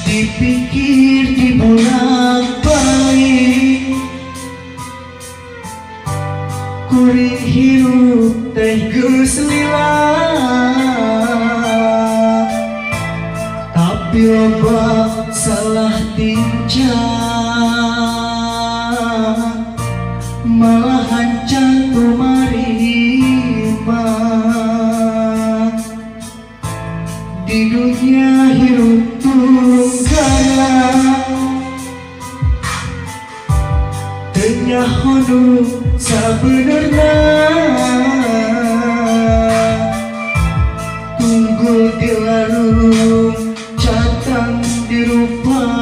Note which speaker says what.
Speaker 1: dipikir dibolak-balik kuring hirup teh geus lila tapi loba salah tingkah malahan jatuh marima di dunia hirup tunggala tengah hono sabenerna tunggul di larung catang di rupa